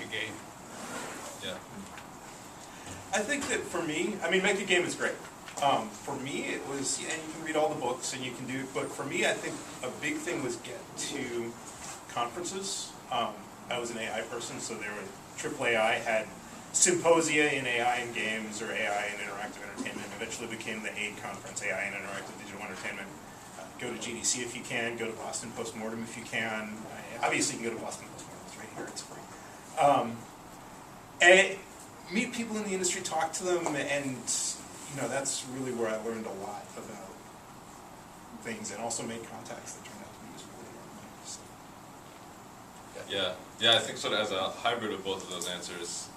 a game? Yeah. I think that for me, I mean, make a game is great. For me, it was, and you can read all the books and you can do, but for me, I think a big thing was get to conferences. I was an AI person, so there were AAAI had symposia in AI and games or AI and interactive entertainment. Eventually became the AID conference, AI and interactive digital entertainment. Go to GDC if you can. Go to Boston Postmortem if you can. Obviously, you can go to Boston Postmortem. It's right here. It's free. And meet people in the industry, talk to them, and that's really where I learned a lot about things, and also made contacts that turned out to be useful later on. Yeah. I think sort of as a hybrid of both of those answers,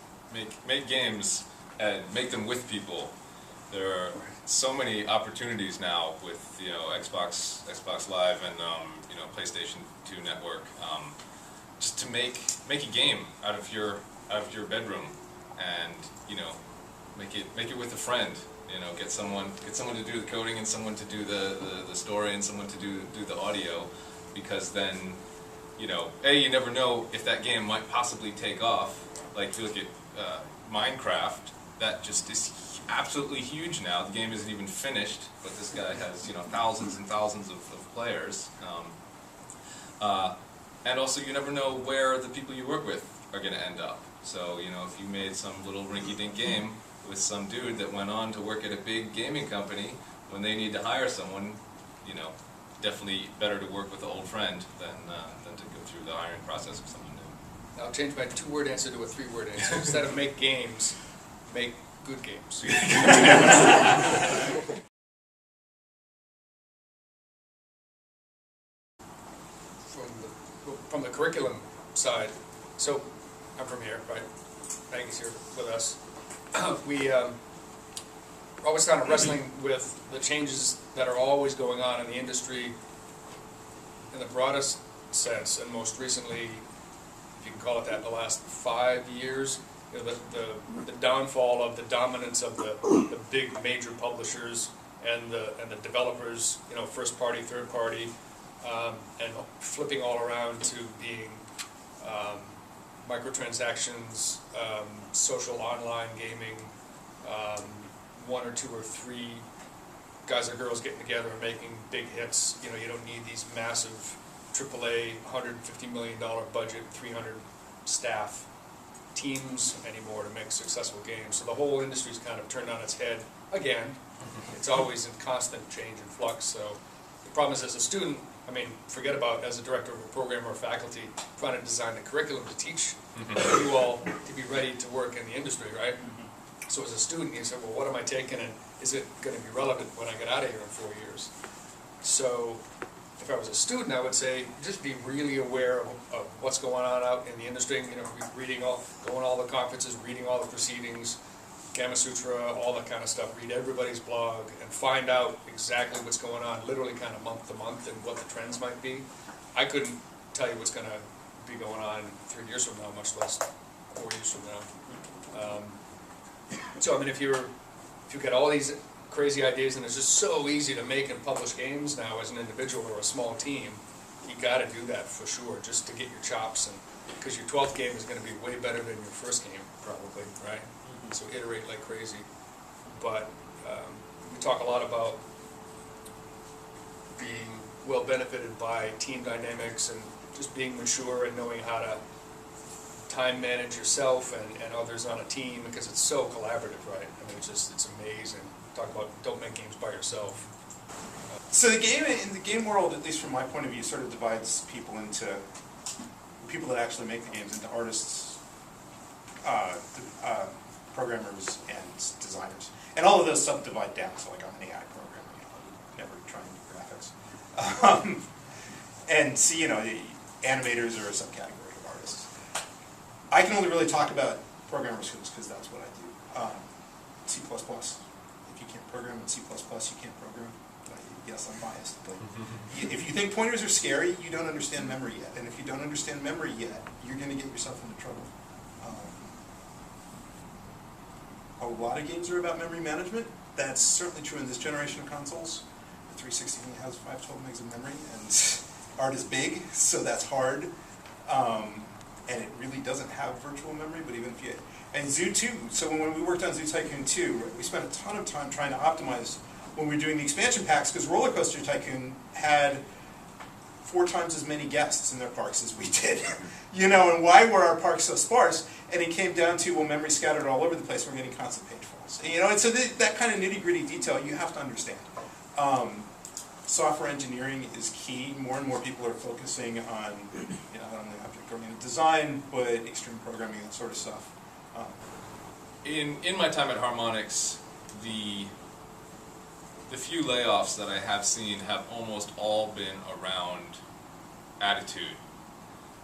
make games and make them with people. There are so many opportunities now with Xbox Live and PlayStation 2 network, just to make a game out of your bedroom, and make it with a friend. Get someone to do the coding and someone to do the story and someone to do the audio, because then you never know if that game might possibly take off. Like if you look at Minecraft, that just is absolutely huge now. The game isn't even finished, but this guy has thousands and thousands of players. And also, you never know where the people you work with are going to end up. So if you made some little rinky-dink game with some dude that went on to work at a big gaming company, when they need to hire someone, definitely better to work with an old friend than to go through the hiring process of someone new. I'll change my 2-word answer to a 3-word answer. Instead of make games, make good games. From the curriculum side, so I'm from here, right? Maggie's here with us. We always kind of wrestling with the changes that are always going on in the industry in the broadest sense, and most recently, if you can call it that, the last 5 years, the downfall of the dominance of the big major publishers and the developers, first party, third party, and flipping all around to being microtransactions, social online gaming, 1 or 2 or 3 guys or girls getting together and making big hits. You don't need these massive AAA $150 million budget, 300 staff teams anymore to make successful games. So the whole industry's kind of turned on its head again. It's always in constant change and flux. So the problem is, as a student, forget about as a director of a program or faculty trying to design the curriculum to teach you all to be ready to work in the industry, right? So as a student, you say, well, what am I taking, and is it going to be relevant when I get out of here in 4 years? So if I was a student, I would say just be really aware of what's going on out in the industry. Going all the conferences, reading all the proceedings, Gamma Sutra, all that kind of stuff. Read everybody's blog and find out exactly what's going on, literally kind of month to month, and what the trends might be. I couldn't tell you what's going to be going on 3 years from now, much less 4 years from now. So if you get all these crazy ideas, and it's just so easy to make and publish games now as an individual or a small team, you got to do that for sure, just to get your chops, and because your 12th game is going to be way better than your first game, probably, right? So iterate like crazy. But we talk a lot about being well benefited by team dynamics and just being mature and knowing how to time manage yourself and others on a team, because it's so collaborative, right? It's amazing. Talk about don't make games by yourself. So in the game world, at least from my point of view, sort of divides people into people that actually make the games into artists, programmers, and designers. And all of those subdivide down. So like I'm an AI programmer, never trying to do graphics. And so, animators are a subcategory of artists. I can only really talk about programmers because that's what I do. C++. If you can't program in C++, you can't program. Yes, I'm biased, but if you think pointers are scary, you don't understand memory yet. And if you don't understand memory yet, you're going to get yourself into trouble. A lot of games are about memory management. That's certainly true in this generation of consoles. The 360 only has 512 megs of memory, and art is big, so that's hard. and it really doesn't have virtual memory, but even if you, and Zoo 2, so when we worked on Zoo Tycoon 2, we spent a ton of time trying to optimize when we were doing the expansion packs, because Roller Coaster Tycoon had 4 times as many guests in their parks as we did. You know, and why were our parks so sparse? And it came down to, well, memory scattered all over the place, we're getting constant page faults. And, you know, and so that kind of nitty-gritty detail you have to understand. Software engineering is key. More and more people are focusing on, you know, not only object-oriented design, but extreme programming, that sort of stuff. In my time at Harmonix, the few layoffs that I have seen have almost all been around attitude.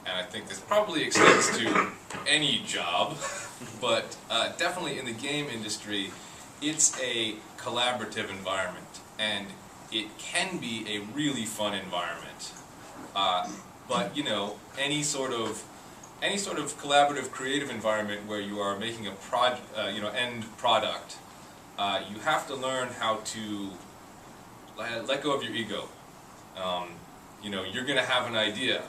And I think this probably extends to any job, but definitely in the game industry, it's a collaborative environment, and it can be a really fun environment. But you know, any sort of collaborative, creative environment where you are making a end product, you have to learn how to let go of your ego. You know, you're going to have an idea,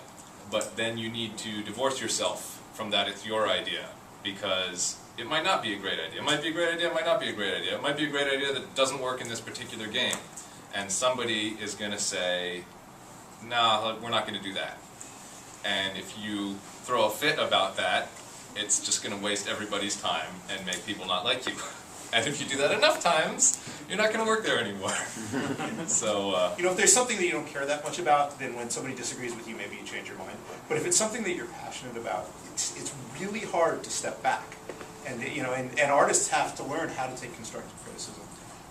but then you need to divorce yourself from that it's your idea, because it might not be a great idea. It might be a great idea, it might not be a great idea. It might be a great idea that doesn't work in this particular game. And somebody is going to say, nah, we're not going to do that. And if you throw a fit about that, it's just going to waste everybody's time and make people not like you. And if you do that enough times, you're not going to work there anymore. So, you know, if there's something that you don't care that much about, then when somebody disagrees with you, maybe you change your mind. But if it's something that you're passionate about, it's really hard to step back. And, you know, and artists have to learn how to take constructive criticism.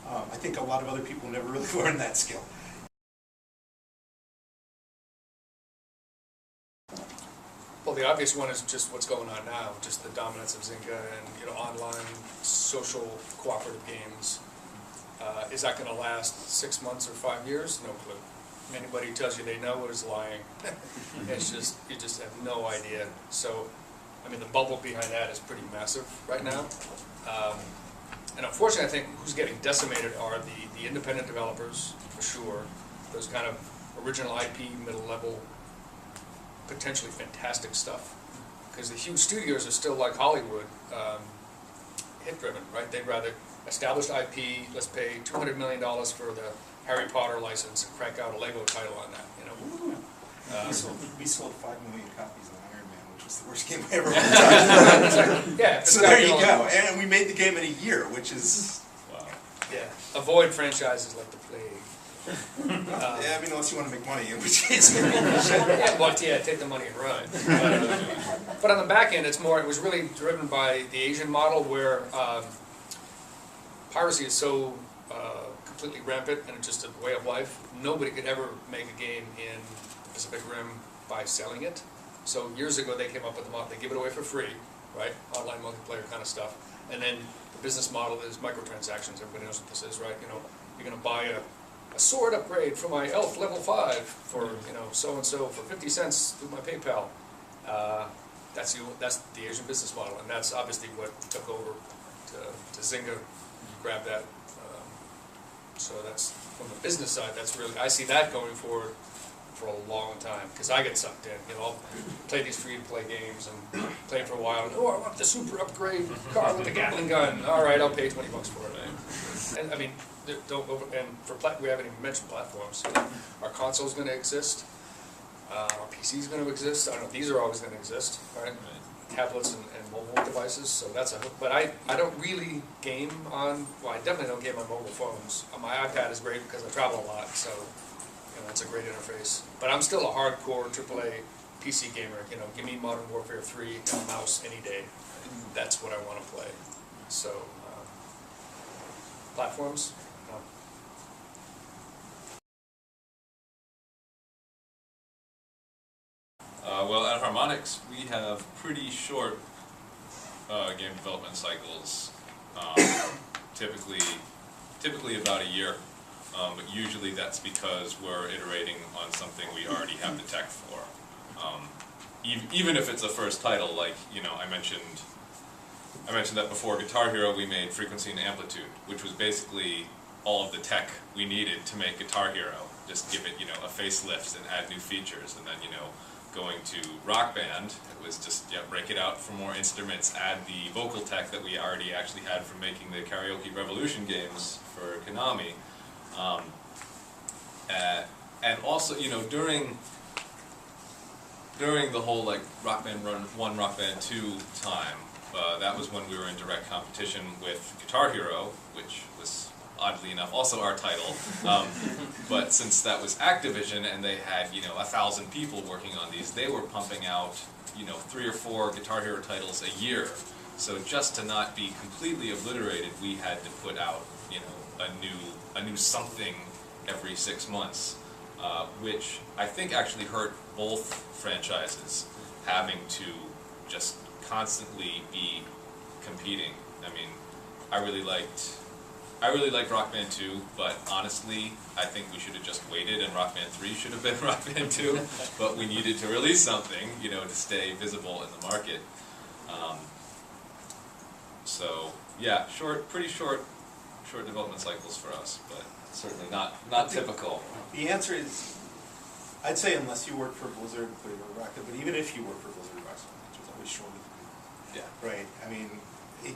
I think a lot of other people never really learn that skill. Well, the obvious one is just what's going on now, just the dominance of Zynga and, you know, online social cooperative games. Is that going to last 6 months or 5 years? No clue. Anybody who tells you they know is lying. It's just, you just have no idea. So, I mean, the bubble behind that is pretty massive right now. And unfortunately, I think who's getting decimated are the independent developers, for sure. Those kind of original IP, middle level, potentially fantastic stuff. Because the huge studios are still like Hollywood, hit-driven, right? They'd rather established IP, let's pay $200 million for the Harry Potter license and crank out a Lego title on that, you know. We sold 5 million copies of Iron Man, which was the worst game I ever played. Yeah, so there you go. And we made the game in a year, which is... wow. Yeah, avoid franchises like the plague. Yeah, I mean, unless you want to make money, in which case... Yeah, well, yeah, take the money and run. But on the back end, it was really driven by the Asian model where piracy is so completely rampant and it's just a way of life. Nobody could ever make a game in the Pacific Rim by selling it. So years ago they came up with the model, they give it away for free, right? Online multiplayer kind of stuff. And then the business model is microtransactions. Everybody knows what this is, right? You know, you're going to buy a sword upgrade for my elf level 5 for, you know, so-and-so for 50 cents through my PayPal. That's the Asian business model, and that's obviously what took over to Zynga. You grab that. So that's, from the business side, that's really, I see that going forward for a long time, because I get sucked in. You know, I'll play these free-to-play games and play for a while, and, oh, I want the super upgrade car with the Gatling gun. All right, I'll pay $20 for it. And I mean, we haven't even mentioned platforms. Our console's going to exist. Our PC's going to exist. I don't know, these are always going to exist, right? Tablets and mobile devices, so that's a hook. But I don't really game on, well, I definitely don't game on mobile phones. My iPad is great because I travel a lot, so, you know, it's a great interface. But I'm still a hardcore AAA PC gamer. You know, give me Modern Warfare 3 and a mouse any day. That's what I want to play. So, platforms? No. Well, at Harmonix, we have pretty short game development cycles, typically about a year, but usually that's because we're iterating on something we already have the tech for. Even if it's a first title, like, you know, I mentioned that before. Guitar Hero, we made Frequency and Amplitude, which was basically all of the tech we needed to make Guitar Hero. Just give it, you know, a facelift and add new features, and then, you know, going to Rock Band. It was just break it out for more instruments, add the vocal tech that we already actually had from making the Karaoke Revolution games for Konami. And also, during the whole like Rock Band 1, Rock Band 2 time, that was when we were in direct competition with Guitar Hero, which was oddly enough also our title. But since that was Activision and they had 1,000 people working on these, they were pumping out 3 or 4 Guitar Hero titles a year. So just to not be completely obliterated, we had to put out a new something every 6 months, which I think actually hurt both franchises, having to just constantly be competing. I mean, I really liked Rock Band 2, but honestly, I think we should have just waited and Rock Band 3 should have been Rock Band 2, but we needed to release something, to stay visible in the market. So yeah, pretty short development cycles for us, but certainly not typical. The answer is, I'd say unless you work for Blizzard or Rocket, but even if you work for Blizzard, which is always shorter than you. Yeah. Right. I mean,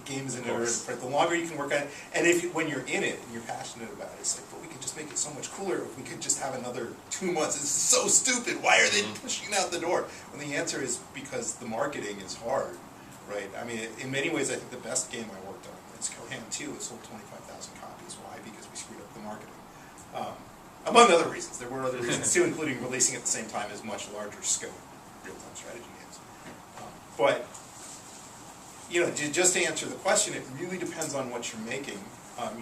games in the longer you can work on it, and when you're in it and you're passionate about it, it's like, but we could just make it so much cooler if we could just have another 2 months. This is so stupid. Why are they pushing out the door? When the answer is because the marketing is hard, right? I mean, in many ways, I think the best game I worked on is Kohan 2. It sold 25,000 copies. Why? Because we screwed up the marketing. Among other reasons. There were other reasons too, including releasing at the same time as much larger scope real-time strategy games. But just to answer the question, it really depends on what you're making.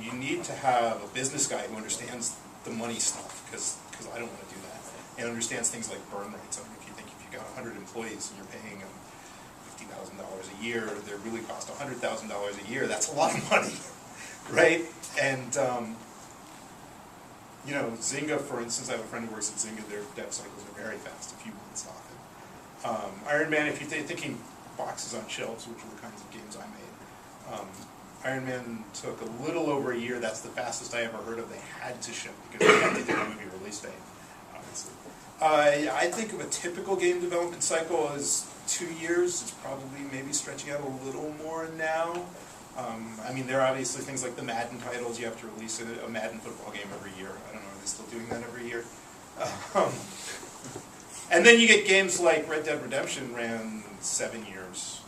You need to have a business guy who understands the money stuff, because I don't want to do that, and understands things like burn rates. I mean, if you've got 100 employees and you're paying them $50,000 a year, they really cost $100,000 a year. That's a lot of money, right? And Zynga, for instance, I have a friend who works at Zynga. Their dev cycles are very fast, a few months often. Iron Man, if you're thinking boxes on shelves, which are the kinds of games I made, Iron Man took a little over a year. That's the fastest I ever heard of. They had to ship because they had to do a movie release date, obviously. I think of a typical game development cycle as 2 years. It's probably maybe stretching out a little more now. I mean, there are obviously things like the Madden titles. You have to release a Madden football game every year. I don't know, are they still doing that every year? And then you get games like Red Dead Redemption ran 7 years.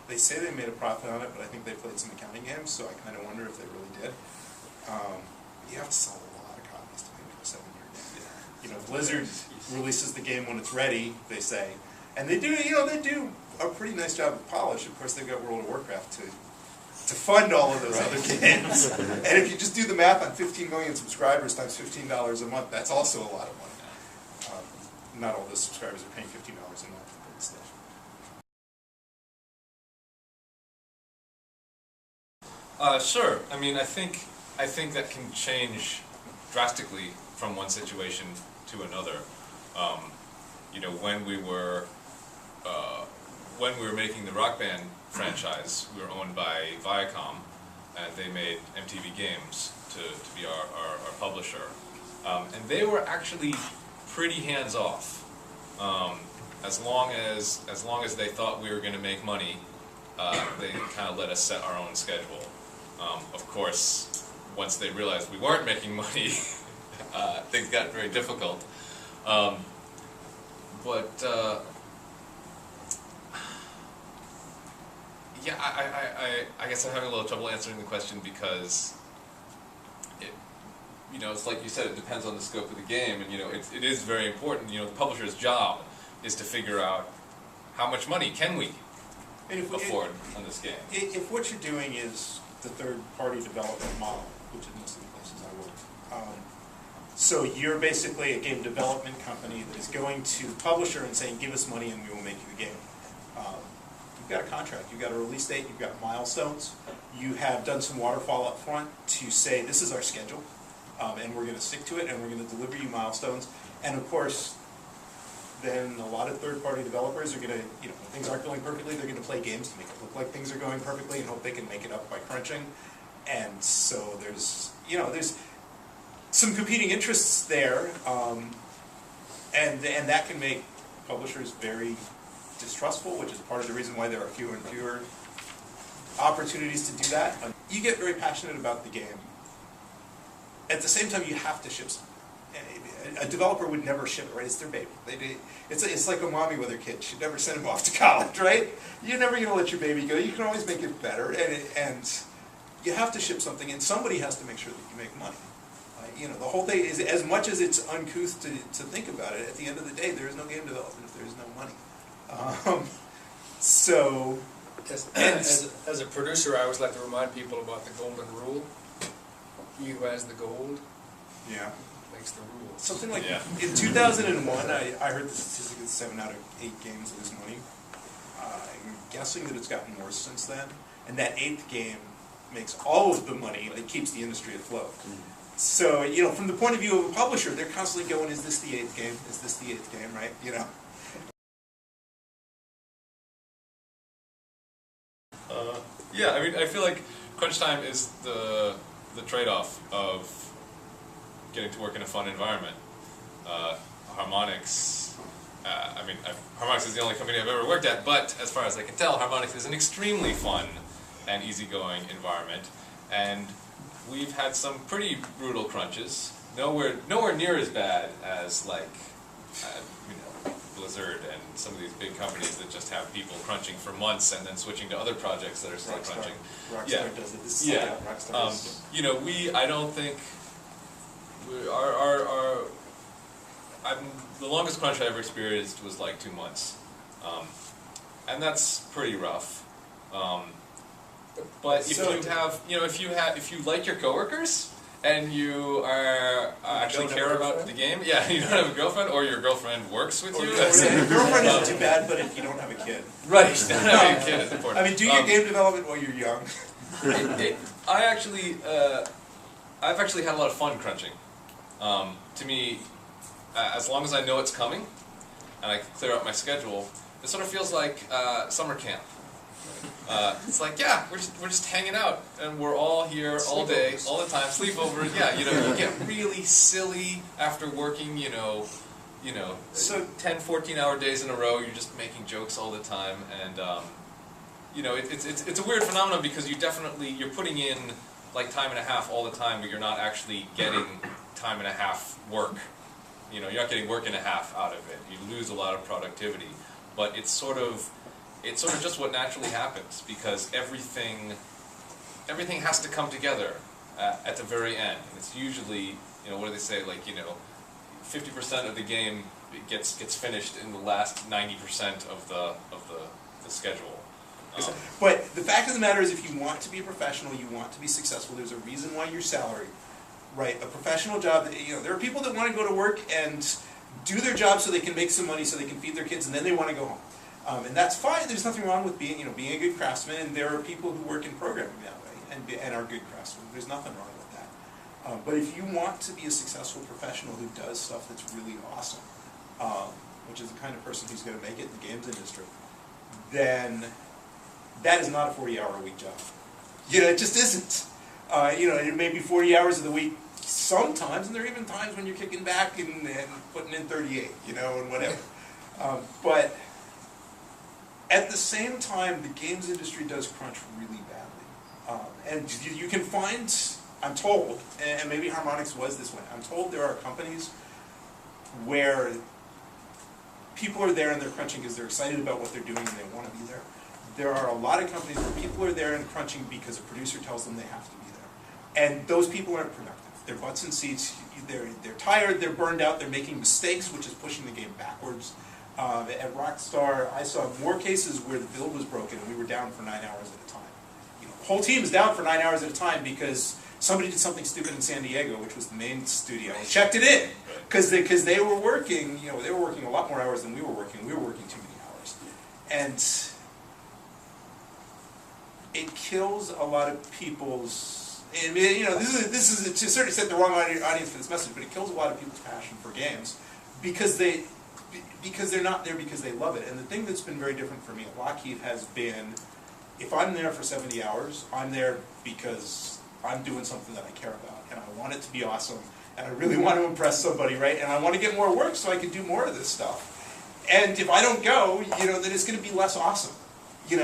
They say they made a profit on it, but I think they played some accounting games, so I kind of wonder if they really did. You have to sell a lot of copies to make a 7-year game. Blizzard releases the game when it's ready, they say, and they do. They do a pretty nice job of polish. Of course, they've got World of Warcraft to fund all of those other games. And if you just do the math on 15 million subscribers times $15 a month, that's also a lot of money. Not all the subscribers are paying $15 a month for this stuff. Sure. I mean, I think that can change drastically from one situation to another. When we were making the Rock Band franchise, we were owned by Viacom, and they made MTV Games to be our publisher, and they were actually pretty hands off. As long as they thought we were going to make money, they kind of let us set our own schedule. Of course, once they realized we weren't making money, things got very difficult. Yeah, I guess I'm having a little trouble answering the question because it's like you said, it depends on the scope of the game, and it is very important. The publisher's job is to figure out how much money can we afford on this game. If what you're doing is the third-party development model, which is most of the places I work, so you're basically a game development company that is going to the publisher and saying, "Give us money, and we will make you the game." You've got a contract, you've got a release date, you've got milestones. You have done some waterfall up front to say, "This is our schedule." And we're going to stick to it, and we're going to deliver you milestones. And of course, then a lot of third-party developers are going to, when things aren't going perfectly, they're going to play games to make it look like things are going perfectly and hope they can make it up by crunching. And so there's some competing interests there. And that can make publishers very distrustful, which is part of the reason why there are fewer and fewer opportunities to do that. You get very passionate about the game. At the same time, you have to ship something. A developer would never ship it, right? It's their baby. It's like a mommy with her kid. She'd never send them off to college, right? You're never going to let your baby go. You can always make it better, and you have to ship something, and somebody has to make sure that you make money. You know, the whole thing is, as much as it's uncouth to think about it, at the end of the day, there is no game development if there is no money. So, As a producer, I always like to remind people about the golden rule. He who has the gold yeah. makes the rules. Something like, Yeah. in 2001, I heard the statistic that 7 out of 8 games lose money. I'm guessing that it's gotten worse since then, and that 8th game makes all of the money, it keeps the industry afloat. So, you know, from the point of view of a publisher, they're constantly going, is this the 8th game? Is this the 8th game, right? You know? Yeah, I mean, I feel like crunch time is the trade-off of getting to work in a fun environment. Harmonix, Harmonix is the only company I've ever worked at, but as far as I can tell, Harmonix is an extremely fun and easygoing environment, and we've had some pretty brutal crunches. Nowhere near as bad as like, Blizzard and some of these big companies that just have people crunching for months and then switching to other projects that are still crunching. Rockstar does it. This is Yeah. Rockstar is, I don't think the longest crunch I ever experienced was like 2 months, and that's pretty rough. But if you like your coworkers and you actually care about the game, yeah, you don't have a girlfriend, or your girlfriend works with you. your girlfriend isn't too bad, but if you don't have a kid. Right, not having a kid is important. I mean, do your game development while you're young. I've actually had a lot of fun crunching. To me, as long as I know it's coming, and I can clear up my schedule, it sort of feels like summer camp. It's like, yeah, we're just hanging out, and we're all here all day, all the time, sleepovers. Yeah, you get really silly after working, So 10, 14-hour days in a row. You're just making jokes all the time, and it's a weird phenomenon because you're putting in like time and a half all the time, but you're not actually getting time and a half work. You're not getting work and a half out of it. You lose a lot of productivity, but it's sort of just what naturally happens because everything has to come together at the very end. And it's usually, what do they say, like, 50% of the game gets finished in the last 90% of the schedule. But the fact of the matter is, if you want to be a professional, you want to be successful, there's a reason why you're salaried, right? A professional job, there are people that want to go to work and do their job so they can make some money so they can feed their kids, and then they want to go home. And that's fine. There's nothing wrong with being a good craftsman, and there are people who work in programming that way and are good craftsmen. There's nothing wrong with that. But if you want to be a successful professional who does stuff that's really awesome, which is the kind of person who's going to make it in the games industry, then that is not a 40-hour-a-week job. It just isn't. It may be 40 hours of the week sometimes, and there are even times when you're kicking back and putting in 38, and whatever. But at the same time, the games industry does crunch really badly. And you can find, I'm told, and maybe Harmonix was this way, I'm told there are companies where people are there and they're crunching because they're excited about what they're doing and they want to be there. There are a lot of companies where people are there and crunching because a producer tells them they have to be there. And those people aren't productive. They're butts in seats, they're tired, they're burned out, they're making mistakes, which is pushing the game backwards. At Rockstar, I saw more cases where the build was broken and we were down for 9 hours at a time. The whole team is down for 9 hours at a time because somebody did something stupid in San Diego, which was the main studio, and checked it in. Because they were working, they were working a lot more hours than we were working. We were working too many hours. And it kills a lot of people's, this is to a certain extent the wrong audience for this message, but it kills a lot of people's passion for games because they're not there because they love it. And the thing that's been very different for me at Lockheed has been, if I'm there for 70 hours, I'm there because I'm doing something that I care about, and I want it to be awesome, and I really want to impress somebody, right? And I want to get more work so I can do more of this stuff. And if I don't go, then it's going to be less awesome, and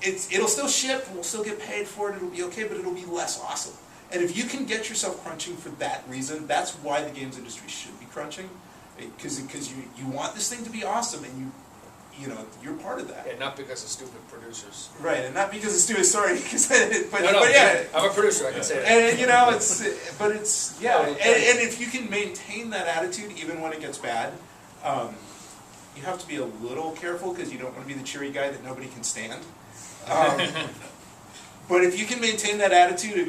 it'll still ship, we'll still get paid for it, it'll be okay, but it'll be less awesome. And if you can get yourself crunching for that reason, that's why the games industry should be crunching, because you want this thing to be awesome, and you're part of that. Yeah, not because of stupid producers. Right, and not because of stupid, sorry, but yeah, I'm a producer, I can say that. And and if you can maintain that attitude even when it gets bad, you have to be a little careful because you don't want to be the cheery guy that nobody can stand. But if you can maintain that attitude of,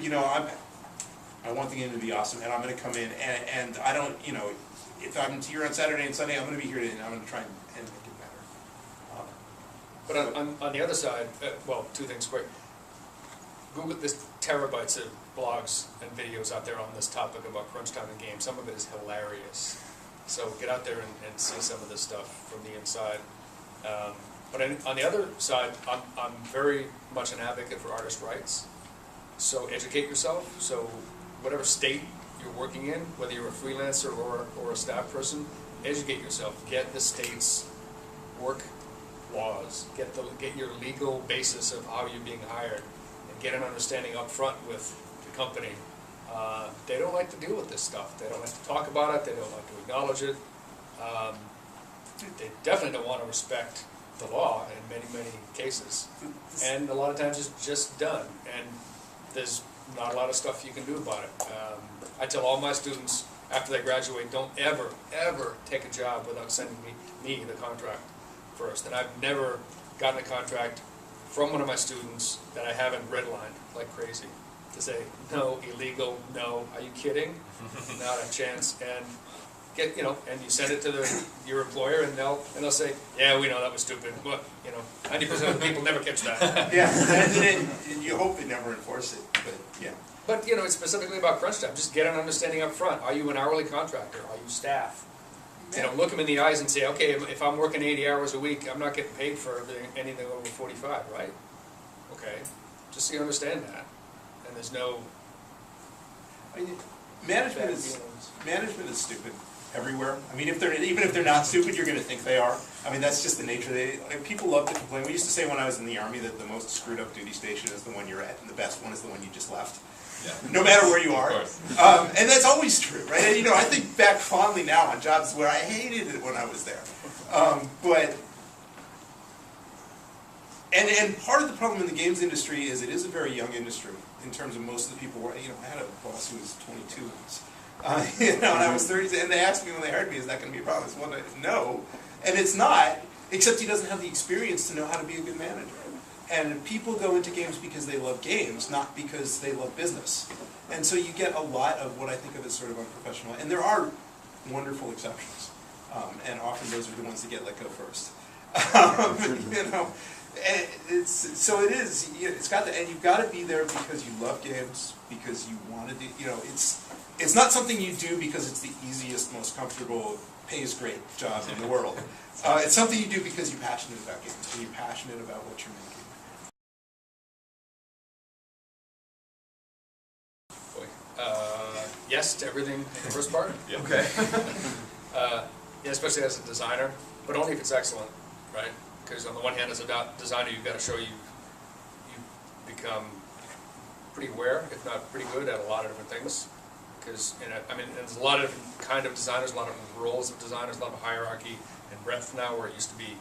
I want the game to be awesome, and I'm going to come in, and I don't, if I'm here on Saturday and Sunday, I'm going to be here and I'm going to try and make it better. But on the other side, well, two things quick. Google, there's terabytes of blogs and videos out there on this topic about crunch time in games. Some of it is hilarious. So get out there and see some of this stuff from the inside. But on the other side, I'm very much an advocate for artist rights. So educate yourself. So whatever state you're working in, whether you're a freelancer or a staff person, educate yourself. Get the state's work laws. Get your legal basis of how you're being hired, and get an understanding up front with the company. They don't like to deal with this stuff. They don't like to talk about it. They don't like to acknowledge it. They definitely don't want to respect the law in many, many cases. And a lot of times it's just done. And there's not a lot of stuff you can do about it. I tell all my students after they graduate, don't ever, ever take a job without sending me the contract first. And I've never gotten a contract from one of my students that I haven't redlined like crazy. To say, no, illegal, no, are you kidding? Not a chance. And and you send it to your employer, and they'll say, yeah, we know that was stupid, but 90% of the people never catch that. Yeah, and you hope they never enforce it, but yeah. But it's specifically about crunch time. Just get an understanding up front. Are you an hourly contractor? Are you staff? Look them in the eyes and say, okay, if I'm working 80 hours a week, I'm not getting paid for anything over 45, right? Okay, just so you understand that. And there's no management is stupid everywhere. I mean, even if they're not stupid, you're going to think they are. I mean, that's just the nature. People love to complain. We used to say when I was in the Army that the most screwed up duty station is the one you're at, and the best one is the one you just left. Yeah. No matter where you are. And that's always true, right? And, I think back fondly now on jobs where I hated it when I was there. And part of the problem in the games industry is it is a very young industry in terms of most of the people. I had a boss who was 22 once, and I was 30, and they asked me when they hired me, "Is that going to be a problem?" I said, "No," and it's not. Except he doesn't have the experience to know how to be a good manager. And people go into games because they love games, not because they love business. And so you get a lot of what I think of as sort of unprofessional. And there are wonderful exceptions, and often those are the ones that get let go first. And it's got to, and you've got to be there because you love games, because you want to do, it's not something you do because it's the easiest, most comfortable, pays great job in the world. It's something you do because you're passionate about games, and you're passionate about what you're making. Yes to everything in the first part. Yeah. Okay. Especially as a designer, but only if it's excellent, right? Because on the one hand, as a designer, you've got to show you become pretty aware, if not pretty good, at a lot of different things. Because there's a lot of different kind of designers, a lot of roles of designers, a lot of hierarchy and breadth now, where it used to be,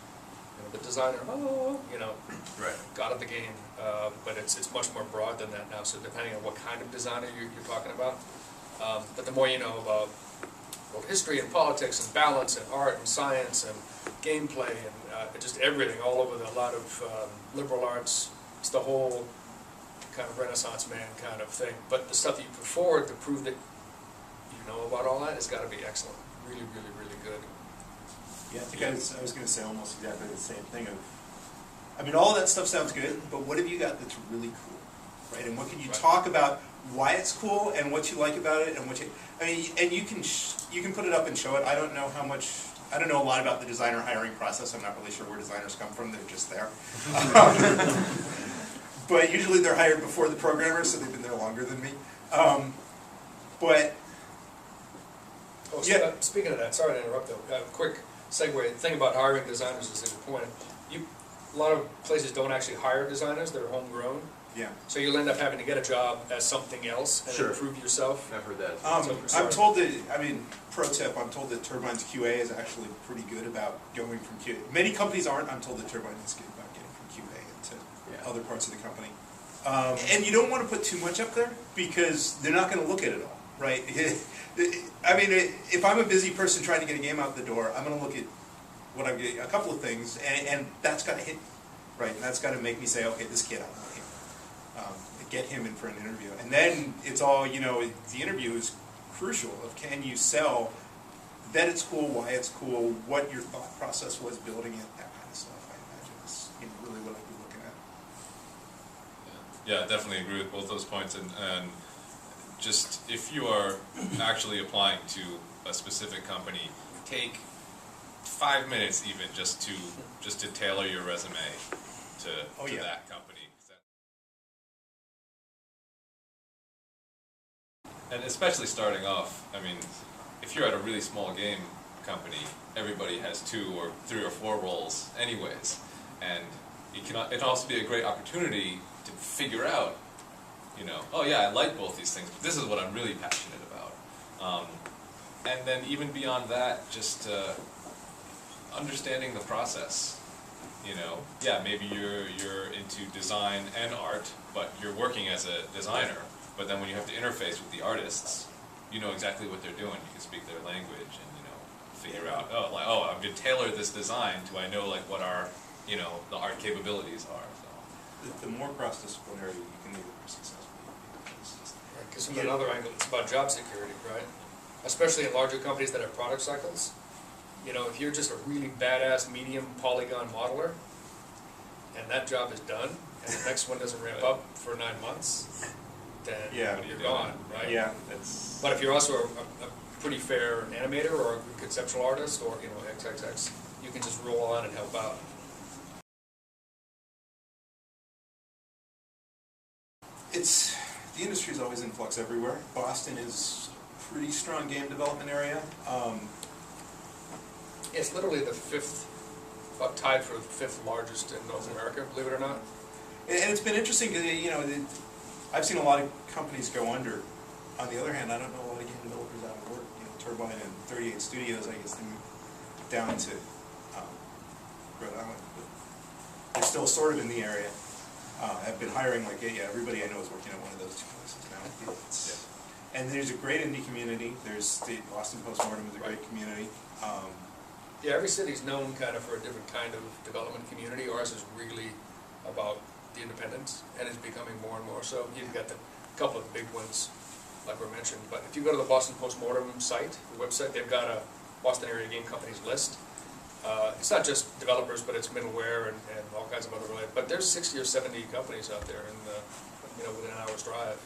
the designer, right, god of the game. But it's much more broad than that now. So depending on what kind of designer you're talking about, but the more you know about world history and politics and balance and art and science and gameplay and just everything all over a lot of liberal arts. It's the whole kind of Renaissance man kind of thing. But the stuff that you put forward to prove that you know about all that has got to be excellent. Really, really, really good. Yeah, I think I was going to say almost exactly the same thing. All that stuff sounds good, but what have you got that's really cool, right? And what can you talk about? Why it's cool and what you like about it, and and you can put it up and show it. I don't know a lot about the designer hiring process. I'm not really sure where designers come from. They're just there. But usually they're hired before the programmers, so they've been there longer than me. But Oh, Yeah. speaking of that, sorry to interrupt though, quick segue, the thing about hiring designers is a good point. A lot of places don't actually hire designers, they're homegrown, Yeah. so you'll end up having to get a job as something else and Sure. improve yourself. I've heard that. I'm told that, pro tip, I'm told that Turbine's QA is actually pretty good about going from QA. Many companies aren't, I'm told that Turbine is good about getting from QA into other parts of the company. And you don't want to put too much up there, because they're not going to look at it all, right? I mean, if I'm a busy person trying to get a game out the door, I'm going to look at what I'm getting, a couple of things, and that's got to hit, right? And that's got to make me say, okay, this kid, I want him. Get him in for an interview. And then it's all, the interview is crucial of can you sell that it's cool, why it's cool, what your thought process was building it, that kind of stuff. I imagine is really what I'd be looking at. Yeah, definitely agree with both those points, and just if you are actually applying to a specific company, take 5 minutes even just to tailor your resume to that company. And especially starting off, I mean, if you're at a really small game company, everybody has 2 or 3 or 4 roles anyways, and it can also be a great opportunity to figure out, oh yeah, I like both these things, but this is what I'm really passionate about. And then even beyond that, just understanding the process. Yeah, maybe you're into design and art, but you're working as a designer. But then when you have to interface with the artists, you know exactly what they're doing. You can speak their language and figure out I'm going to tailor this design to what our the art capabilities are. So The more cross-disciplinary you can be, the more successful you can be. Because from another angle, it's about job security, right? Especially in larger companies that have product cycles. If you're just a really badass medium polygon modeler, and that job is done, and the next one doesn't ramp up for 9 months, then you're gone, right? Yeah, that's. But if you're also a pretty fair animator or a good conceptual artist or XXX, you can just roll on and help out. The industry is always in flux everywhere. Boston is a pretty strong game development area. It's literally the about tied for the 5th largest in North America, believe it or not. And it's been interesting because I've seen a lot of companies go under. On the other hand, I don't know a lot of game developers out of work. Turbine and 38 Studios, I guess they moved down to Rhode Island, but they're still sort of in the area. I've been hiring everybody I know is working at one of those 2 places now. And there's a great indie community. There's the Boston Postmortem is a great community. Yeah, every city's known kind of for a different kind of development community. Ours is really about the independents, and it's becoming more and more so. You've got a couple of big ones, like we mentioned, but if you go to the Boston Postmortem site, the website, they've got a Boston area game companies list. It's not just developers, but it's middleware and all kinds of other related. But there's 60 or 70 companies out there, within an hour's drive.